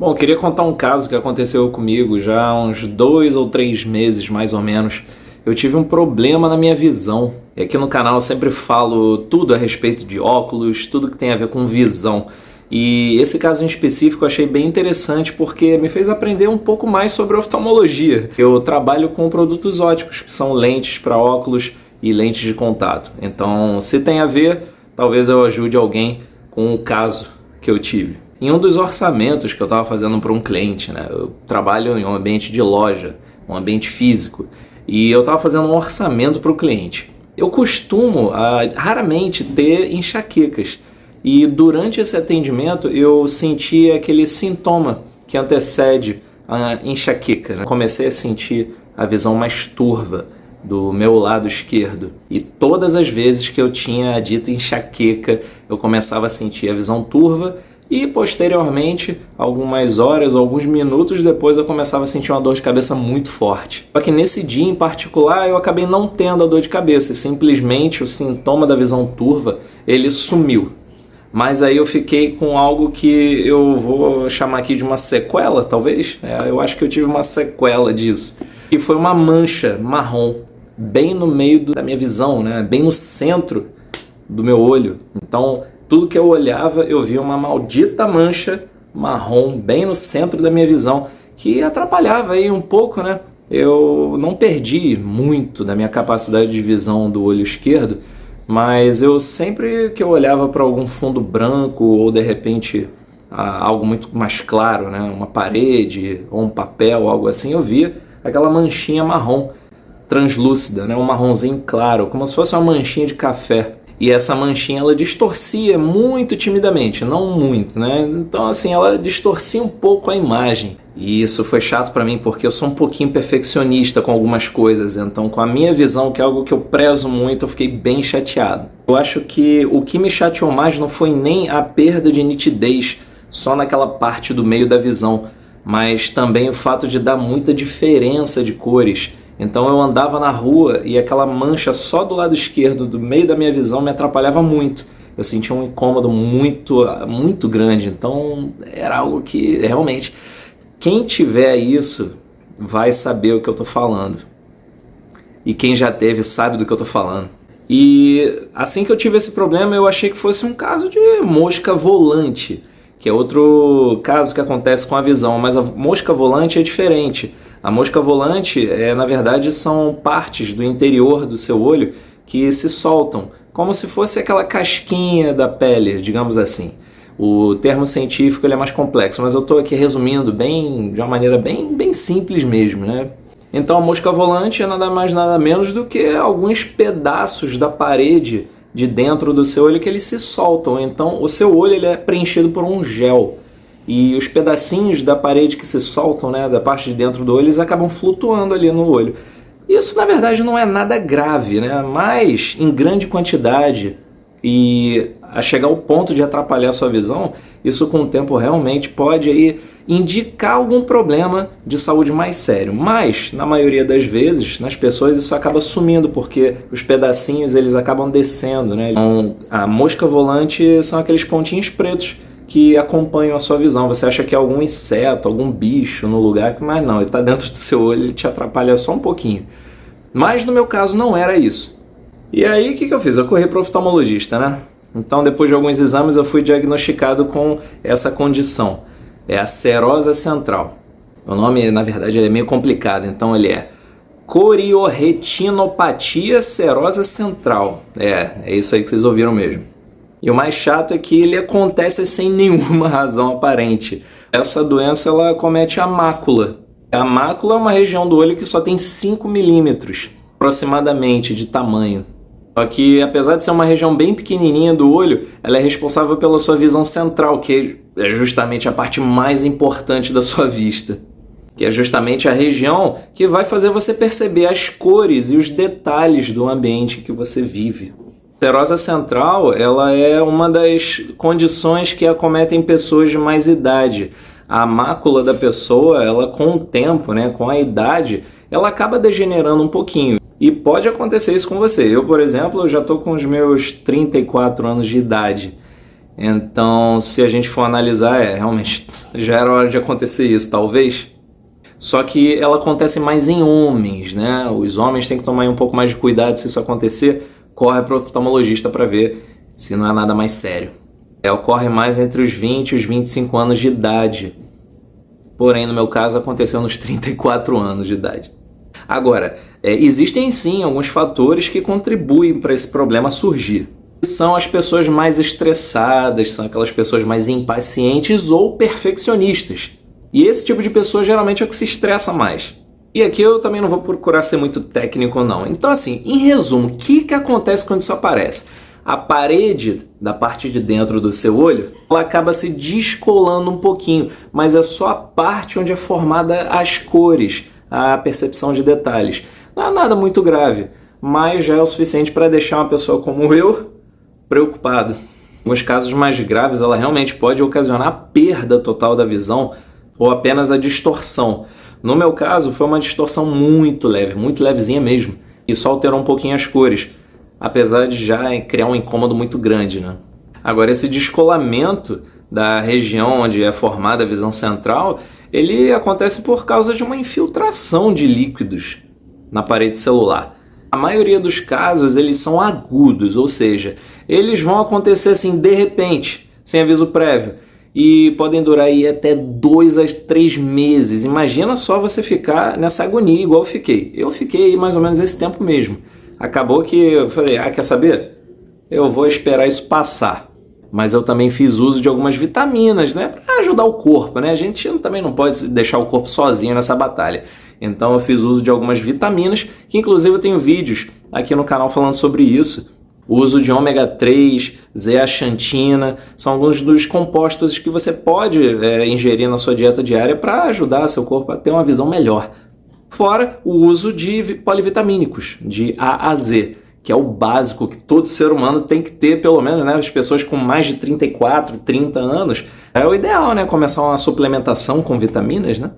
Bom, eu queria contar um caso que aconteceu comigo já há uns 2 ou 3 meses, mais ou menos. Eu tive um problema na minha visão. E aqui no canal eu sempre falo tudo a respeito de óculos, tudo que tem a ver com visão. E esse caso em específico eu achei bem interessante porque me fez aprender um pouco mais sobre oftalmologia. Eu trabalho com produtos óticos, que são lentes para óculos e lentes de contato. Então, se tem a ver, talvez eu ajude alguém com o caso que eu tive. Em um dos orçamentos que eu estava fazendo para um cliente, né? Eu trabalho em um ambiente de loja, um ambiente físico, e eu estava fazendo um orçamento para o cliente. Eu costumo raramente ter enxaquecas, e durante esse atendimento eu senti aquele sintoma que antecede a enxaqueca, né? Comecei a sentir a visão mais turva do meu lado esquerdo, e todas as vezes que eu tinha a dita enxaqueca eu começava a sentir a visão turva. E posteriormente, algumas horas, alguns minutos depois, eu começava a sentir uma dor de cabeça muito forte. Só que nesse dia em particular, eu acabei não tendo a dor de cabeça, e simplesmente o sintoma da visão turva, ele sumiu. Mas aí eu fiquei com algo que eu vou chamar aqui de uma sequela, talvez. Eu acho que eu tive uma sequela disso. E foi uma mancha marrom, bem no meio da minha visão, né? Bem no centro do meu olho. Então, tudo que eu olhava, eu via uma maldita mancha marrom bem no centro da minha visão, que atrapalhava aí um pouco, né? Eu não perdi muito da minha capacidade de visão do olho esquerdo, mas eu sempre que eu olhava para algum fundo branco ou de repente algo muito mais claro, né? Uma parede ou um papel, algo assim, eu via aquela manchinha marrom translúcida, né? Um marronzinho claro, como se fosse uma manchinha de café. E essa manchinha, ela distorcia muito timidamente, não muito, né? Então, assim, ela distorcia um pouco a imagem. E isso foi chato pra mim, porque eu sou um pouquinho perfeccionista com algumas coisas. Então, com a minha visão, que é algo que eu prezo muito, eu fiquei bem chateado. Eu acho que o que me chateou mais não foi nem a perda de nitidez, só naquela parte do meio da visão, mas também o fato de dar muita diferença de cores. Então eu andava na rua e aquela mancha só do lado esquerdo, do meio da minha visão, me atrapalhava muito. Eu sentia um incômodo muito grande. Então era algo que realmente, quem tiver isso vai saber o que eu estou falando. E quem já teve sabe do que eu estou falando. E assim que eu tive esse problema, eu achei que fosse um caso de mosca volante, que é outro caso que acontece com a visão, mas a mosca volante é diferente. A mosca volante, na verdade, são partes do interior do seu olho que se soltam, como se fosse aquela casquinha da pele, digamos assim. O termo científico ele é mais complexo, mas eu estou aqui resumindo de uma maneira bem simples mesmo, né? Então a mosca volante é nada mais nada menos do que alguns pedaços da parede de dentro do seu olho que eles se soltam. Então o seu olho ele é preenchido por um gel. E os pedacinhos da parede que se soltam, né, da parte de dentro do olho, eles acabam flutuando ali no olho. Isso, na verdade, não é nada grave, né? Mas, em grande quantidade e a chegar ao ponto de atrapalhar a sua visão, isso com o tempo realmente pode aí indicar algum problema de saúde mais sério. Mas, na maioria das vezes, nas pessoas isso acaba sumindo, porque os pedacinhos eles acabam descendo, né? Então, a mosca volante são aqueles pontinhos pretos que acompanham a sua visão. Você acha que é algum inseto, algum bicho no lugar, mas não, ele está dentro do seu olho, ele te atrapalha só um pouquinho. Mas no meu caso não era isso. E aí o que eu fiz? Eu corri para o oftalmologista, né? Então depois de alguns exames eu fui diagnosticado com essa condição. É a cerose central. O nome, na verdade, é meio complicado, então ele é coriorretinopatia serosa central. É isso aí que vocês ouviram mesmo. E o mais chato é que ele acontece sem nenhuma razão aparente. Essa doença ela acomete a mácula. A mácula é uma região do olho que só tem 5 milímetros, aproximadamente, de tamanho. Só que, apesar de ser uma região bem pequenininha do olho, ela é responsável pela sua visão central, que é justamente a parte mais importante da sua vista. Que é justamente a região que vai fazer você perceber as cores e os detalhes do ambiente que você vive. A cerose central ela é uma das condições que acometem pessoas de mais idade. A mácula da pessoa, ela com o tempo, né, com a idade, ela acaba degenerando um pouquinho. E pode acontecer isso com você. Eu, por exemplo, já estou com os meus 34 anos de idade. Então, se a gente for analisar, realmente já era hora de acontecer isso, talvez. Só que ela acontece mais em homens, né? Os homens têm que tomar um pouco mais de cuidado se isso acontecer. Corre para o oftalmologista para ver se não é nada mais sério. Ocorre mais entre os 20 e os 25 anos de idade. Porém, no meu caso, aconteceu nos 34 anos de idade. Agora, existem sim alguns fatores que contribuem para esse problema surgir. São as pessoas mais estressadas, são aquelas pessoas mais impacientes ou perfeccionistas. E esse tipo de pessoa geralmente é o que se estressa mais. E aqui eu também não vou procurar ser muito técnico não. Então assim, em resumo, o que acontece quando isso aparece? A parede da parte de dentro do seu olho, ela acaba se descolando um pouquinho, mas é só a parte onde é formada as cores, a percepção de detalhes. Não é nada muito grave, mas já é o suficiente para deixar uma pessoa como eu preocupado. Em alguns casos mais graves, ela realmente pode ocasionar a perda total da visão ou apenas a distorção. No meu caso, foi uma distorção muito leve, muito levezinha mesmo, e só alterou um pouquinho as cores, apesar de já criar um incômodo muito grande, né? Agora, esse descolamento da região onde é formada a visão central, ele acontece por causa de uma infiltração de líquidos na parede celular. A maioria dos casos, eles são agudos, ou seja, eles vão acontecer assim de repente, sem aviso prévio, e podem durar aí até 2 a 3 meses. Imagina só você ficar nessa agonia igual eu fiquei. Eu fiquei mais ou menos esse tempo mesmo. Acabou que eu falei, quer saber? Eu vou esperar isso passar. Mas eu também fiz uso de algumas vitaminas, né? Para ajudar o corpo, né? A gente também não pode deixar o corpo sozinho nessa batalha. Então eu fiz uso de algumas vitaminas, que inclusive eu tenho vídeos aqui no canal falando sobre isso. O uso de ômega 3, zeaxantina, são alguns dos compostos que você pode ingerir na sua dieta diária para ajudar seu corpo a ter uma visão melhor. Fora o uso de polivitamínicos, de A a Z, que é o básico que todo ser humano tem que ter, pelo menos, né? As pessoas com mais de 34, 30 anos, é o ideal, né? Começar uma suplementação com vitaminas, né?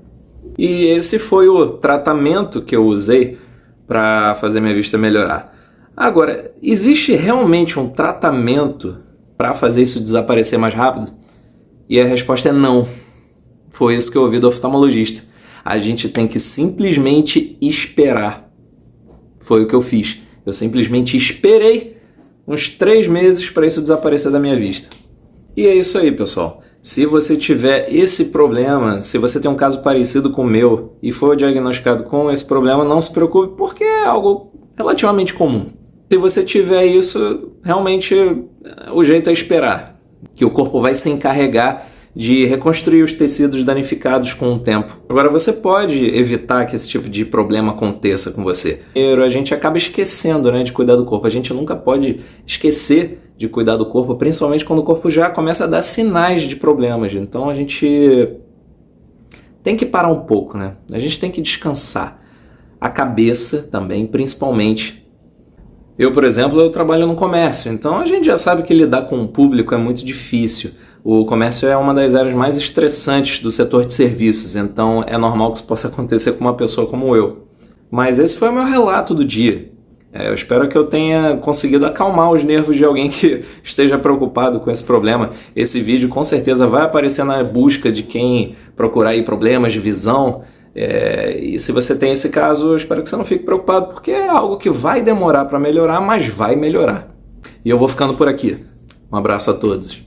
E esse foi o tratamento que eu usei para fazer minha vista melhorar. Agora, existe realmente um tratamento para fazer isso desaparecer mais rápido? E a resposta é não. Foi isso que eu ouvi do oftalmologista. A gente tem que simplesmente esperar. Foi o que eu fiz. Eu simplesmente esperei uns 3 meses para isso desaparecer da minha vista. E é isso aí, pessoal. Se você tiver esse problema, se você tem um caso parecido com o meu e for diagnosticado com esse problema, não se preocupe, porque é algo relativamente comum. Se você tiver isso, realmente o jeito é esperar, que o corpo vai se encarregar de reconstruir os tecidos danificados com o tempo. Agora, você pode evitar que esse tipo de problema aconteça com você. Primeiro, a gente acaba esquecendo, né, de cuidar do corpo. A gente nunca pode esquecer de cuidar do corpo, principalmente quando o corpo já começa a dar sinais de problemas. Então, a gente tem que parar um pouco, né? A gente tem que descansar. A cabeça também, principalmente. Eu, por exemplo, eu trabalho no comércio, então a gente já sabe que lidar com o público é muito difícil. O comércio é uma das áreas mais estressantes do setor de serviços, então é normal que isso possa acontecer com uma pessoa como eu. Mas esse foi o meu relato do dia. Eu espero que eu tenha conseguido acalmar os nervos de alguém que esteja preocupado com esse problema. Esse vídeo com certeza vai aparecer na busca de quem procurar aí problemas de visão. E se você tem esse caso, eu espero que você não fique preocupado, porque é algo que vai demorar para melhorar, mas vai melhorar. E eu vou ficando por aqui. Um abraço a todos.